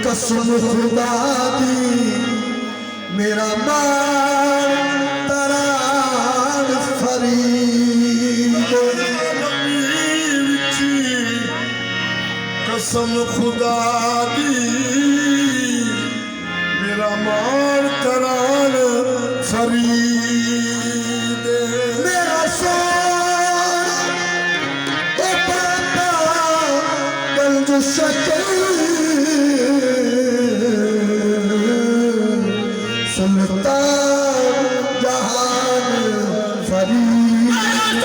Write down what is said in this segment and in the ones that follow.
कसम खुदा दी मेरा मान तरान फरीद कसम खुदा दी मेरा मान तरान फरीद मेरा सोना पापा गंज शक्ल सुल्तान जहान फरीद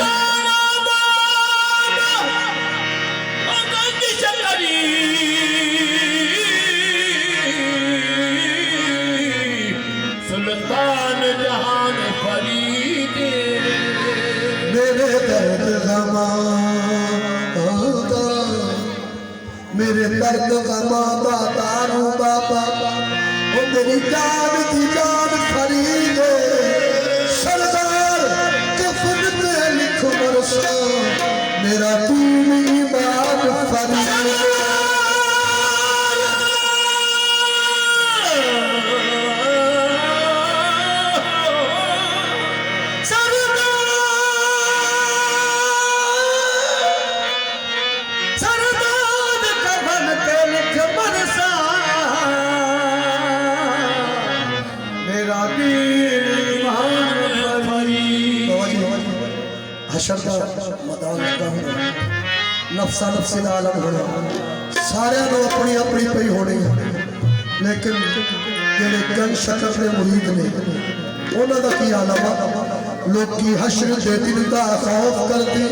सुल्तान जहान फरीद मेरे दर्द गमा मेरे दर्द गमा दारू बाबा वो मेरी जान की जान फरीद सरदार कफन पे लिखो बरसा मेरा दीन ईमान फरीद नफसा नफसी का आलम होना सारे अपनी अपनी पई होनी लेकिन जेडे गन शकत ने मुरीद ने उन्होंने की आलम लोग हशर के दिन का खौफ करते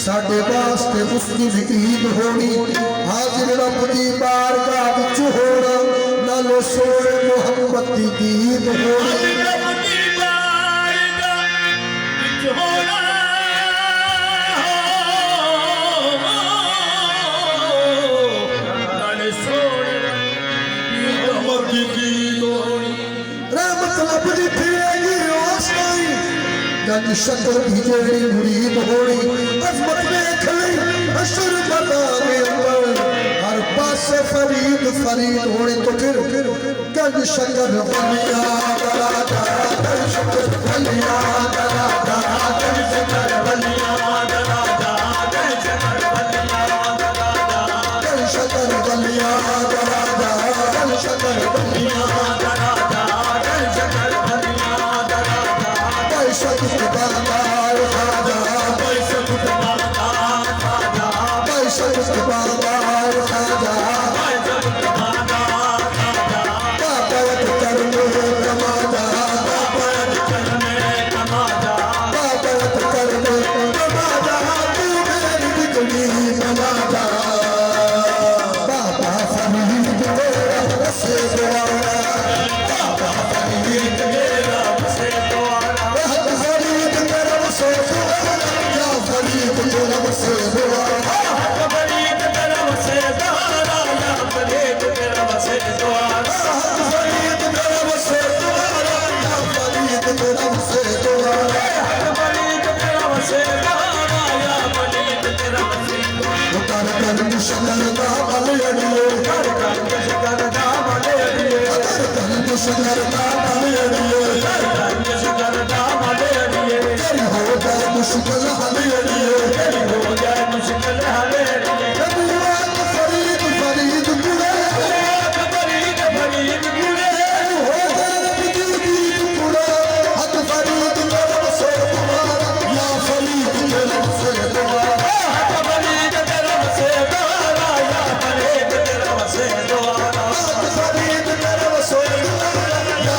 साडे वास्ते उसकी भी ईद होनी हाजिर रब की बारगाह विच होना नालो सोने मोहब्बत की ईद होनी गंज शक्ल की जेड़ी मुरीद होनी अजमत देख ली अशर मैदान अंदर हर पासे फरीद फरीद होनी तो फिर गंज शक्ल बलिया गला गंज शक्ल बलिया गला गंज शक्ल बलिया गला गंज शक्ल बलिया गंज शक्ल बलिया गला गंज शक्ल बलिया गला गंज शक्ल बलिया पैसा कुछ बाजार खाजा पैसा कुछ बाजार खाजा पैसा कुछ बाजार खाजा पैसा कुछ बाजार खाजा बापत करने कमाजा बापत करने कमाजा बापत करने कमाजा तू मेरी बिगड़ी कमाजा बाबा फरीद तेरा बसे द्वारा बाबा फरीद तेरा बसे द्वारा फरीद तेरा बसे द्वारा फरीद तेरा बसे द्वारा फरीद तेरा बसे द्वारा फरीद तेरा बसे द्वारा फरीद तेरा बसे द्वारा फरीद तेरा बसे द्वारा फरीद तेरा बसे द्वारा फरीद तेरा बसे कर कर शकर दा बलिए कर कर शकर दा बलिए कर कर शकर दा बलिए कर कर शकर दा बलिए तेरी हो जाए मुश्किल हलिए तेरी हो जाए मुश्किल हलिए फरीद फरीद गुले फरीद फरीद गुले हो जाए दिल गीत पूरा हक फरीद तेरा बसे तुम्हारा या फरीद तेरा बसे तुम्हारा हक फरीद तेरा बसे तुम्हारा या फरीद तेरा बसे तुम्हारा हक फरीद तेरा बसे तुम्हारा या